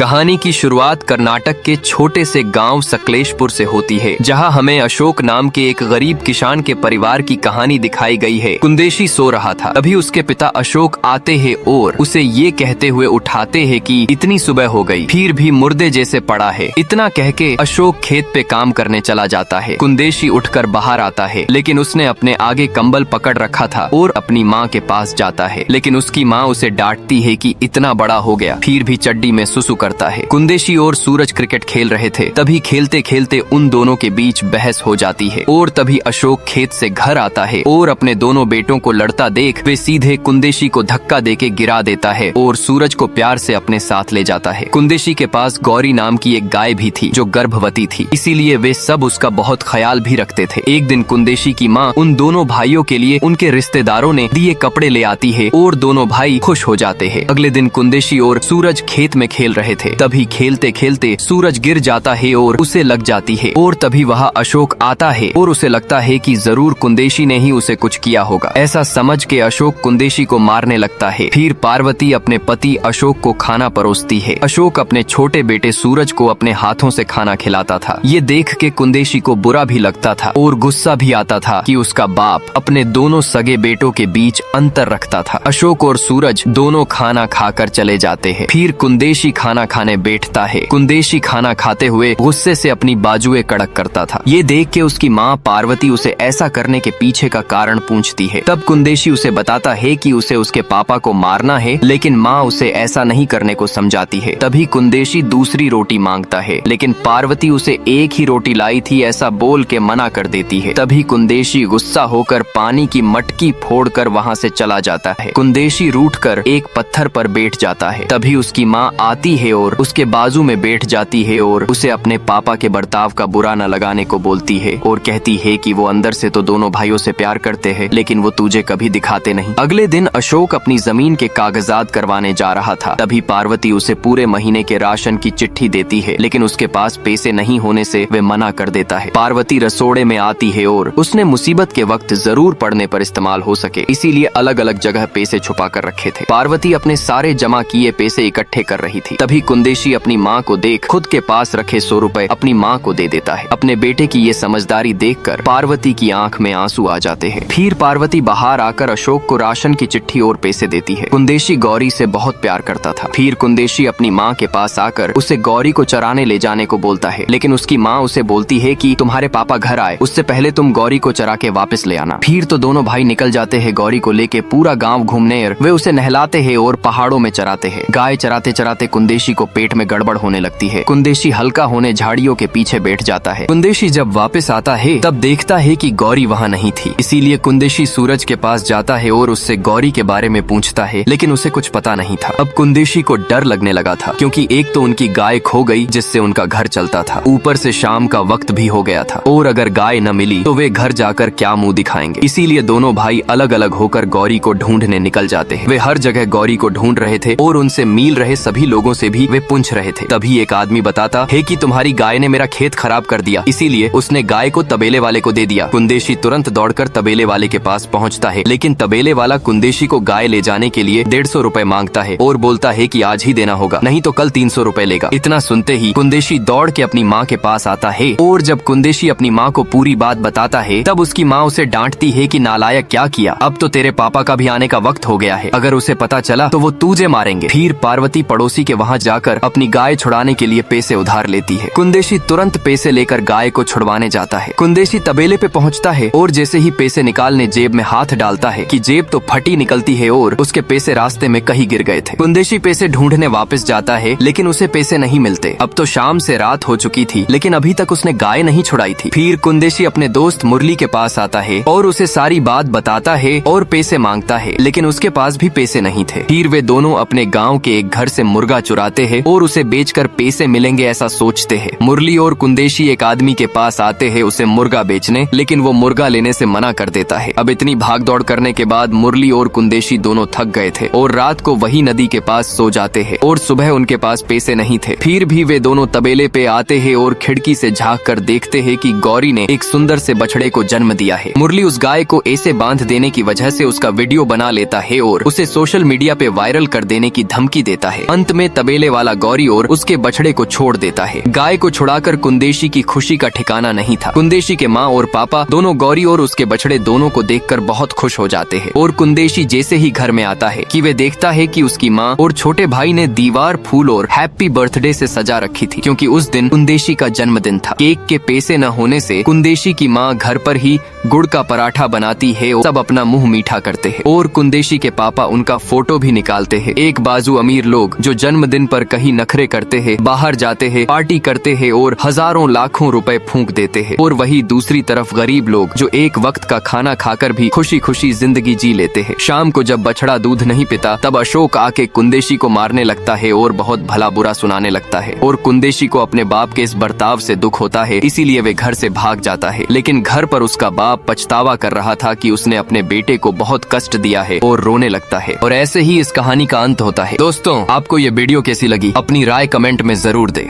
कहानी की शुरुआत कर्नाटक के छोटे से गांव सकलेशपुर से होती है, जहां हमें अशोक नाम के एक गरीब किसान के परिवार की कहानी दिखाई गई है। कुंदेशी सो रहा था, तभी उसके पिता अशोक आते हैं और उसे ये कहते हुए उठाते हैं कि इतनी सुबह हो गई, फिर भी मुर्दे जैसे पड़ा है। इतना कह के अशोक खेत पे काम करने चला जाता है। कुंदेशी उठकर बाहर आता है, लेकिन उसने अपने आगे कंबल पकड़ रखा था और अपनी माँ के पास जाता है, लेकिन उसकी माँ उसे डांटती है कि इतना बड़ा हो गया फिर भी चड्डी में सुसु करता है। कुंदेशी और सूरज क्रिकेट खेल रहे थे, तभी खेलते खेलते उन दोनों के बीच बहस हो जाती है और तभी अशोक खेत से घर आता है और अपने दोनों बेटों को लड़ता देख वे सीधे कुंदेशी को धक्का देके गिरा देता है और सूरज को प्यार से अपने साथ ले जाता है। कुंदेशी के पास गौरी नाम की एक गाय भी थी जो गर्भवती थी, इसीलिए वे सब उसका बहुत ख्याल भी रखते थे। एक दिन कुंदेशी की माँ उन दोनों भाइयों के लिए उनके रिश्तेदारों ने दिए कपड़े ले आती है और दोनों भाई खुश हो जाते हैं। अगले दिन कुंदेशी और सूरज खेत में खेल रहे थे, तभी खेलते खेलते सूरज गिर जाता है और उसे लग जाती है और तभी वहाँ अशोक आता है और उसे लगता है कि जरूर कुंदेशी ने ही उसे कुछ किया होगा। ऐसा समझ के अशोक कुंदेशी को मारने लगता है। फिर पार्वती अपने पति अशोक को खाना परोसती है। अशोक अपने छोटे बेटे सूरज को अपने हाथों से खाना खिलाता था। ये देख के कुंदेशी को बुरा भी लगता था और गुस्सा भी आता था कि उसका बाप अपने दोनों सगे बेटों के बीच अंतर रखता था। अशोक और सूरज दोनों खाना खाकर चले जाते हैं। फिर कुंदेशी खाना खाने बैठता है। कुंदेशी खाना खाते हुए गुस्से से अपनी बाजुएं कड़क करता था। ये देख के उसकी माँ पार्वती उसे ऐसा करने के पीछे का कारण पूछती है। तब कुंदेशी उसे बताता है कि उसे उसके पापा को मारना है, लेकिन माँ उसे ऐसा नहीं करने को समझाती है। तभी कुंदेशी दूसरी रोटी मांगता है, लेकिन पार्वती उसे एक ही रोटी लाई थी ऐसा बोल के मना कर देती है। तभी कुंदेशी गुस्सा होकर पानी की मटकी फोड़कर वहाँ से चला जाता है। कुंदेशी रूठकर एक पत्थर पर बैठ जाता है। तभी उसकी माँ आती है और उसके बाजू में बैठ जाती है और उसे अपने पापा के बर्ताव का बुरा न लगाने को बोलती है और कहती है कि वो अंदर से तो दोनों भाइयों से प्यार करते हैं, लेकिन वो तुझे कभी दिखाते नहीं। अगले दिन अशोक अपनी जमीन के कागजात करवाने जा रहा था। तभी पार्वती उसे पूरे महीने के राशन की चिट्ठी देती है, लेकिन उसके पास पैसे नहीं होने से वे मना कर देता है। पार्वती रसोड़े में आती है और उसने मुसीबत के वक्त जरूर पड़ने पर इस्तेमाल हो सके, इसीलिए अलग अलग जगह पैसे छुपा कर रखे थे। पार्वती अपने सारे जमा किए पैसे इकट्ठे कर रही थी। तभी कुंदेशी अपनी माँ को देख खुद के पास रखे 100 रुपए अपनी माँ को दे देता है। अपने बेटे की ये समझदारी देखकर पार्वती की आंख में आंसू आ जाते हैं। फिर पार्वती बाहर आकर अशोक को राशन की चिट्ठी और पैसे देती है। कुंदेशी गौरी से बहुत प्यार करता था। फिर कुंदेशी अपनी माँ के पास आकर उसे गौरी को चराने ले जाने को बोलता है, लेकिन उसकी माँ उसे बोलती है कि तुम्हारे पापा घर आए उससे पहले तुम गौरी को चरा के वापस ले आना। फिर तो दोनों भाई निकल जाते हैं गौरी को लेके पूरा गाँव घूमने। वे उसे नहलाते हैं और पहाड़ों में चराते हैं। गाय चराते चराते कुंदेशी को पेट में गड़बड़ होने लगती है। कुंदेशी हल्का होने झाड़ियों के पीछे बैठ जाता है। कुंदेशी जब वापस आता है तब देखता है कि गौरी वहाँ नहीं थी, इसीलिए कुंदेशी सूरज के पास जाता है और उससे गौरी के बारे में पूछता है, लेकिन उसे कुछ पता नहीं था। अब कुंदेशी को डर लगने लगा था, क्योंकि एक तो उनकी गाय खो गई जिससे उनका घर चलता था, ऊपर से शाम का वक्त भी हो गया था और अगर गाय न मिली तो वे घर जाकर क्या मुंह दिखाएंगे। इसीलिए दोनों भाई अलग अलग होकर गौरी को ढूंढने निकल जाते हैं। वे हर जगह गौरी को ढूंढ रहे थे और उनसे मिल रहे सभी लोगों से भी वे पूछ रहे थे। तभी एक आदमी बताता है कि तुम्हारी गाय ने मेरा खेत खराब कर दिया, इसीलिए उसने गाय को तबेले वाले को दे दिया। कुंदेशी तुरंत दौड़कर तबेले वाले के पास पहुंचता है, लेकिन तबेले वाला कुंदेशी को गाय ले जाने के लिए 150 रुपए मांगता है और बोलता है कि आज ही देना होगा, नहीं तो कल 300 रुपए लेगा। इतना सुनते ही कुंदेशी दौड़ के अपनी माँ के पास आता है और जब कुंदेशी अपनी माँ को पूरी बात बताता है तब उसकी माँ उसे डांटती है कि नालायक क्या किया, अब तो तेरे पापा का भी आने का वक्त हो गया है, अगर उसे पता चला तो वो तुझे मारेंगे। फिर पार्वती पड़ोसी के वहाँ जाकर अपनी गाय छुड़ाने के लिए पैसे उधार लेती है। कुंदेशी तुरंत पैसे लेकर गाय को छुड़वाने जाता है। कुंदेशी तबेले पे पहुँचता है और जैसे ही पैसे निकालने जेब में हाथ डालता है कि जेब तो फटी निकलती है और उसके पैसे रास्ते में कहीं गिर गए थे। कुंदेशी पैसे ढूंढने वापस जाता है, लेकिन उसे पैसे नहीं मिलते। अब तो शाम से रात हो चुकी थी, लेकिन अभी तक उसने गाय नहीं छुड़ाई थी। फिर कुंदेशी अपने दोस्त मुरली के पास आता है और उसे सारी बात बताता है और पैसे मांगता है, लेकिन उसके पास भी पैसे नहीं थे। फिर वे दोनों अपने गाँव के एक घर से मुर्गा चुराते हैं और उसे बेचकर पैसे मिलेंगे ऐसा सोचते हैं। मुरली और कुंदेशी एक आदमी के पास आते हैं उसे मुर्गा बेचने, लेकिन वो मुर्गा लेने से मना कर देता है। अब इतनी भाग दौड़ करने के बाद मुरली और कुंदेशी दोनों थक गए थे और रात को वही नदी के पास सो जाते हैं और सुबह उनके पास पैसे नहीं थे। फिर भी वे दोनों तबेले पे आते हैं और खिड़की से झांक कर देखते हैं कि गौरी ने एक सुंदर से बछड़े को जन्म दिया है। मुरली उस गाय को ऐसे बांध देने की वजह से उसका वीडियो बना लेता है और उसे सोशल मीडिया पे वायरल कर देने की धमकी देता है। अंत में तबेले वाला गौरी और उसके बछड़े को छोड़ देता है। गाय को छुड़ाकर कुंदेशी की खुशी का ठिकाना नहीं था। कुंदेशी के माँ और पापा दोनों गौरी और उसके बछड़े दोनों को देखकर बहुत खुश हो जाते हैं और कुंदेशी जैसे ही घर में आता है कि वे देखता है कि उसकी माँ और छोटे भाई ने दीवार फूल और हैप्पी बर्थडे से सजा रखी थी, क्योंकि उस दिन कुंदेशी का जन्मदिन था। केक के पैसे न होने से कुंदेशी की माँ घर पर ही गुड़ का पराठा बनाती है और सब अपना मुंह मीठा करते हैं और कुंदेशी के पापा उनका फोटो भी निकालते हैं। एक बाजू अमीर लोग जो जन्मदिन पर कहीं नखरे करते हैं, बाहर जाते हैं, पार्टी करते हैं और हजारों लाखों रुपए फूंक देते हैं, और वही दूसरी तरफ गरीब लोग जो एक वक्त का खाना खाकर भी खुशी खुशी जिंदगी जी लेते हैं। शाम को जब बछड़ा दूध नहीं पीता तब अशोक आके कुंदेशी को मारने लगता है और बहुत भला बुरा सुनाने लगता है, और कुंदेशी को अपने बाप के इस बर्ताव से दुख होता है, इसीलिए वे घर से भाग जाता है। लेकिन घर पर उसका बाप पछतावा कर रहा था कि उसने अपने बेटे को बहुत कष्ट दिया है और रोने लगता है। और ऐसे ही इस कहानी का अंत होता है। दोस्तों, आपको ये वीडियो कैसी लगी अपनी राय कमेंट में जरूर दें।